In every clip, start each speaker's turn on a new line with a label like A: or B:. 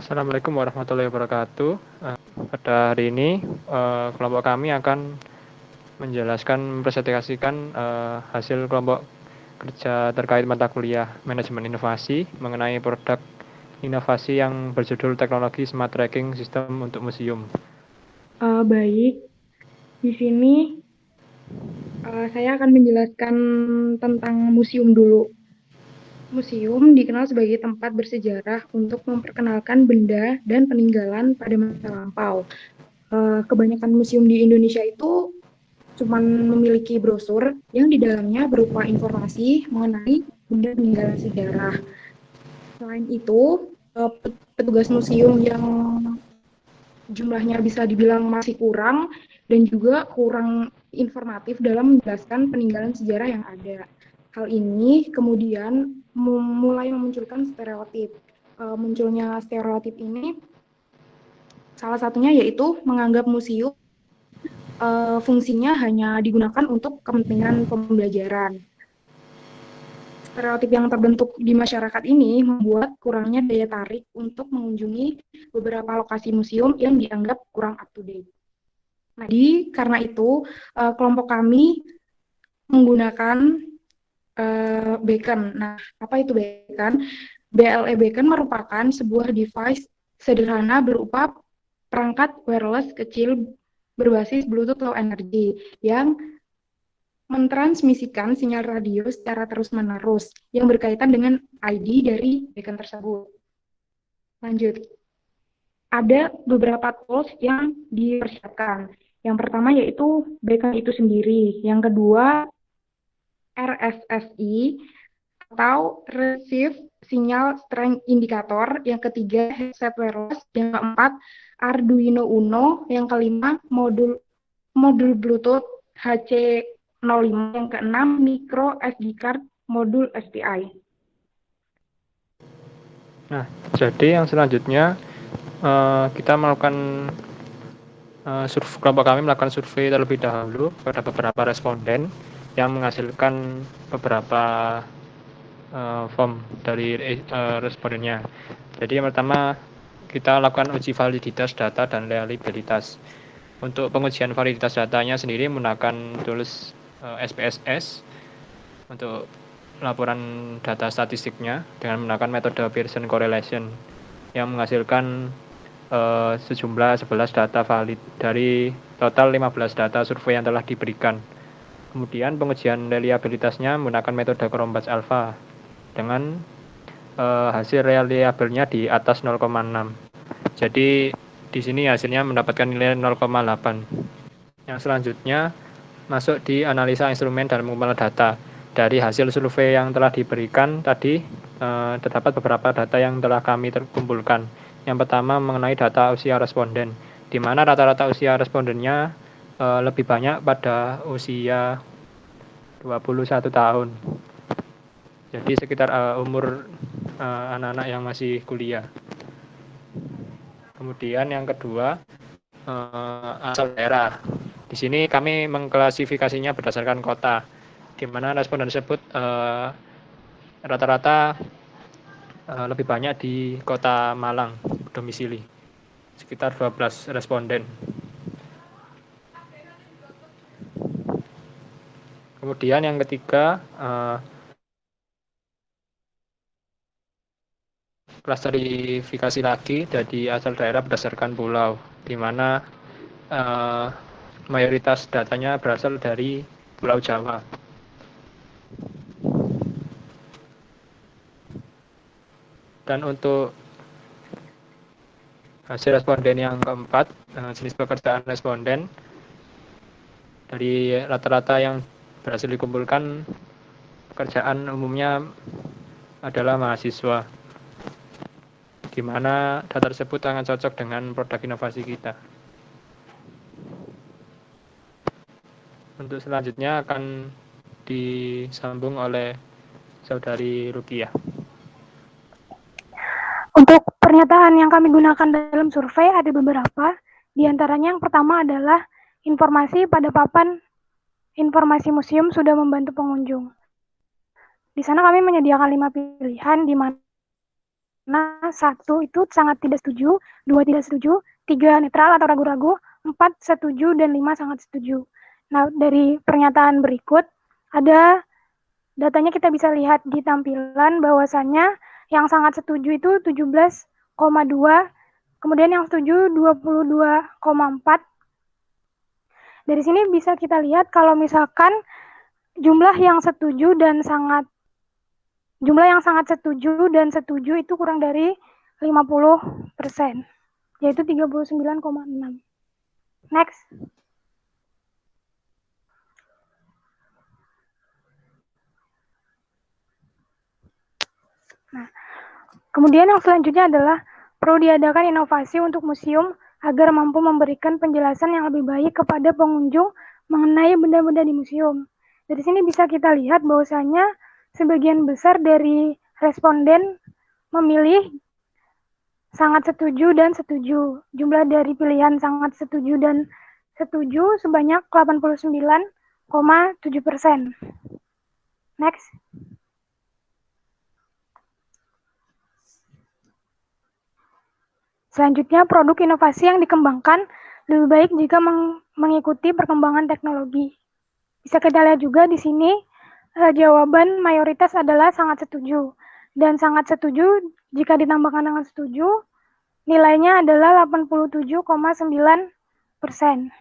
A: Assalamualaikum warahmatullahi wabarakatuh. Pada hari ini, kelompok kami akan mempresentasikan hasil kelompok kerja terkait mata kuliah Manajemen Inovasi mengenai produk inovasi yang berjudul Teknologi Smart Tracking System untuk Museum.
B: Baik, di sini saya akan menjelaskan tentang museum dulu. Museum dikenal sebagai tempat bersejarah untuk memperkenalkan benda dan peninggalan pada masa lampau. Kebanyakan museum di Indonesia itu cuma memiliki brosur yang di dalamnya berupa informasi mengenai benda peninggalan sejarah. Selain itu, petugas museum yang jumlahnya bisa dibilang masih kurang dan juga kurang informatif dalam menjelaskan peninggalan sejarah yang ada. Hal ini kemudian mulai memunculkan stereotip. Munculnya stereotip ini salah satunya yaitu menganggap museum fungsinya hanya digunakan untuk kepentingan pembelajaran. Stereotip yang terbentuk di masyarakat ini membuat kurangnya daya tarik untuk mengunjungi beberapa lokasi museum yang dianggap kurang up to date. Nah, jadi karena itu kelompok kami menggunakan beacon. Nah, apa itu beacon? BLE Beacon merupakan sebuah device sederhana berupa perangkat wireless kecil berbasis Bluetooth Low Energy yang mentransmisikan sinyal radio secara terus-menerus yang berkaitan dengan ID dari beacon tersebut. Lanjut, ada beberapa tools yang dipersiapkan. Yang pertama yaitu beacon itu sendiri. Yang kedua, RSSI atau Receive Signal Strength Indicator. Yang ketiga, headset wireless. Yang keempat, Arduino Uno. Yang kelima, modul Bluetooth HC05. Yang keenam, micro SD card modul SPI.
A: Nah, jadi yang selanjutnya kita melakukan kelompok kami melakukan survei terlebih dahulu pada beberapa responden yang menghasilkan beberapa form dari respondennya. Jadi yang pertama kita lakukan uji validitas data dan reliabilitas. Untuk pengujian validitas datanya sendiri menggunakan tools SPSS untuk laporan data statistiknya dengan menggunakan metode Pearson correlation yang menghasilkan sejumlah 11 data valid dari total 15 data survei yang telah diberikan. Kemudian pengujian reliabilitasnya menggunakan metode Cronbach's alpha dengan hasil reliabelnya di atas 0,6. Jadi di sini hasilnya mendapatkan nilai 0,8. Yang selanjutnya masuk di analisa instrumen dan pengumpulan data. Dari hasil survei yang telah diberikan tadi terdapat beberapa data yang telah kami kumpulkan. Yang pertama mengenai data usia responden, di mana rata-rata usia respondennya lebih banyak pada usia 21 tahun. Jadi sekitar umur anak-anak yang masih kuliah. Kemudian yang kedua asal daerah. Di sini kami mengklasifikasinya berdasarkan kota, di mana responden tersebut rata-rata lebih banyak di kota Malang domisili, sekitar 12 responden. Kemudian yang ketiga klasterifikasi lagi dari asal daerah berdasarkan pulau, di mana mayoritas datanya berasal dari Pulau Jawa. Dan untuk hasil responden yang keempat, jenis pekerjaan responden dari rata-rata yang berhasil dikumpulkan, pekerjaan umumnya adalah mahasiswa, di mana data tersebut sangat cocok dengan produk inovasi kita. Untuk selanjutnya akan disambung oleh Saudari Rukiah.
C: Untuk pernyataan yang kami gunakan dalam survei ada beberapa. Di antaranya yang pertama adalah informasi pada papan informasi museum sudah membantu pengunjung. Di sana kami menyediakan 5 pilihan di mana Nah, 1 itu sangat tidak setuju, 2 tidak setuju, 3 netral atau ragu-ragu, 4 setuju, dan 5 sangat setuju. Nah, dari pernyataan berikut, ada datanya kita bisa lihat di tampilan bahwasannya yang sangat setuju itu 17,2, kemudian yang setuju 22,4. Dari sini bisa kita lihat kalau misalkan jumlah yang sangat setuju dan setuju itu kurang dari 50%, yaitu 39,6. Next. Nah, kemudian yang selanjutnya adalah perlu diadakan inovasi untuk museum agar mampu memberikan penjelasan yang lebih baik kepada pengunjung mengenai benda-benda di museum. Dari sini bisa kita lihat bahwasanya sebagian besar dari responden memilih sangat setuju dan setuju. Jumlah dari pilihan sangat setuju dan setuju sebanyak 89,7%. Next. Selanjutnya, produk inovasi yang dikembangkan lebih baik jika mengikuti perkembangan teknologi. Bisa kita lihat juga di sini, jawaban mayoritas adalah sangat setuju. Dan sangat setuju, jika ditambahkan dengan setuju, nilainya adalah 87,9%.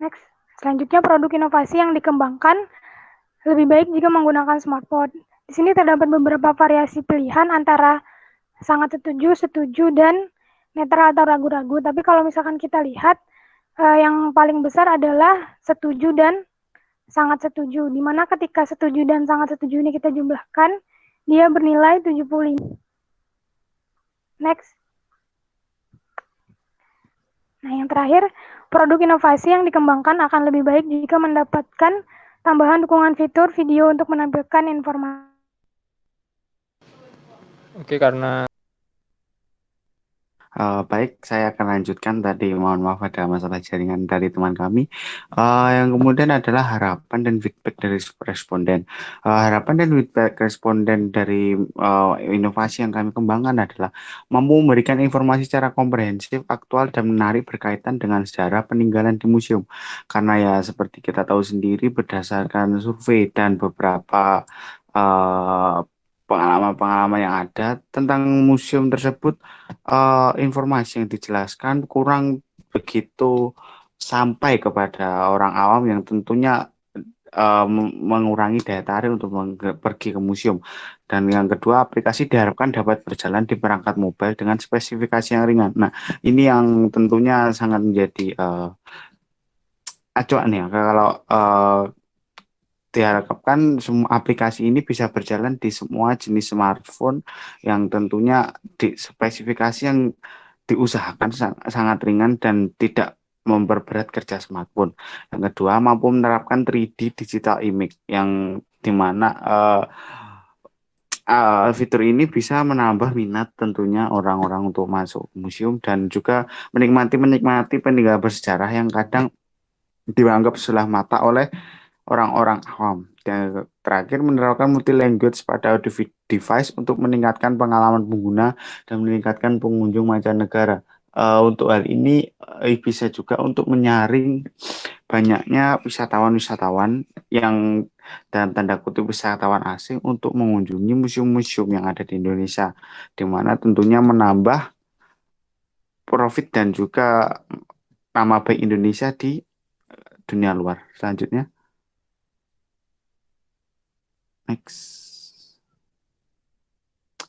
C: Next. Selanjutnya, produk inovasi yang dikembangkan lebih baik jika menggunakan smartphone. Di sini terdapat beberapa variasi pilihan antara sangat setuju, setuju, dan netral atau ragu-ragu. Tapi kalau misalkan kita lihat, yang paling besar adalah setuju dan sangat setuju. Dimana ketika setuju dan sangat setuju ini kita jumlahkan, dia bernilai 75. Next. Nah, yang terakhir, produk inovasi yang dikembangkan akan lebih baik jika mendapatkan tambahan dukungan fitur video untuk menampilkan informasi.
A: Oke, karena
D: Baik, saya akan lanjutkan tadi. Mohon maaf ada masalah jaringan dari teman kami. Yang kemudian adalah harapan dan feedback dari responden. Harapan dan feedback responden dari inovasi yang kami kembangkan adalah mampu memberikan informasi secara komprehensif, aktual, dan menarik berkaitan dengan sejarah peninggalan di museum. Karena ya seperti kita tahu sendiri berdasarkan survei dan beberapa eh, pengalaman-pengalaman yang ada tentang museum tersebut, informasi yang dijelaskan kurang begitu sampai kepada orang awam yang tentunya mengurangi daya tarik untuk pergi ke museum. Dan yang kedua, aplikasi diharapkan dapat berjalan di perangkat mobile dengan spesifikasi yang ringan. Nah, ini yang tentunya sangat menjadi acuan ya. Kalau diharapkan semua aplikasi ini bisa berjalan di semua jenis smartphone yang tentunya di spesifikasi yang diusahakan sangat ringan dan tidak memperberat kerja smartphone. Yang kedua, mampu menerapkan 3D digital image yang dimana fitur ini bisa menambah minat tentunya orang-orang untuk masuk museum dan juga menikmati peninggalan bersejarah yang kadang dianggap sebelah mata oleh orang-orang awam. Dan terakhir, menerapkan multi language pada audio device untuk meningkatkan pengalaman pengguna dan meningkatkan pengunjung mancanegara. Untuk hal ini bisa juga untuk menyaring banyaknya wisatawan-wisatawan yang dalam tanda kutip wisatawan asing untuk mengunjungi museum-museum yang ada di Indonesia, di mana tentunya menambah profit dan juga nama baik Indonesia di dunia luar. Selanjutnya. Next.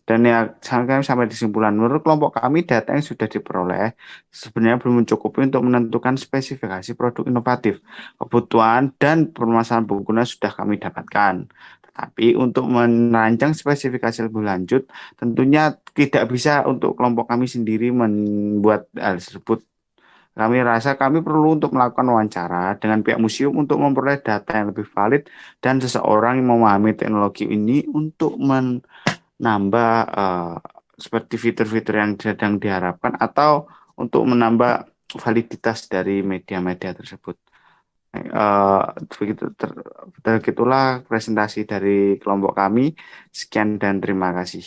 D: Dan ya sampai kesimpulan, menurut kelompok kami data yang sudah diperoleh sebenarnya belum mencukupi untuk menentukan spesifikasi produk inovatif. Kebutuhan dan permasalahan pengguna sudah kami dapatkan. Tetapi untuk merancang spesifikasi lebih lanjut, tentunya tidak bisa untuk kelompok kami sendiri membuat hal tersebut. Kami rasa kami perlu untuk melakukan wawancara dengan pihak museum untuk memperoleh data yang lebih valid dan seseorang yang memahami teknologi ini untuk menambah seperti fitur-fitur yang sedang diharapkan atau untuk menambah validitas dari media-media tersebut. Begitulah presentasi dari kelompok kami. Sekian dan terima kasih.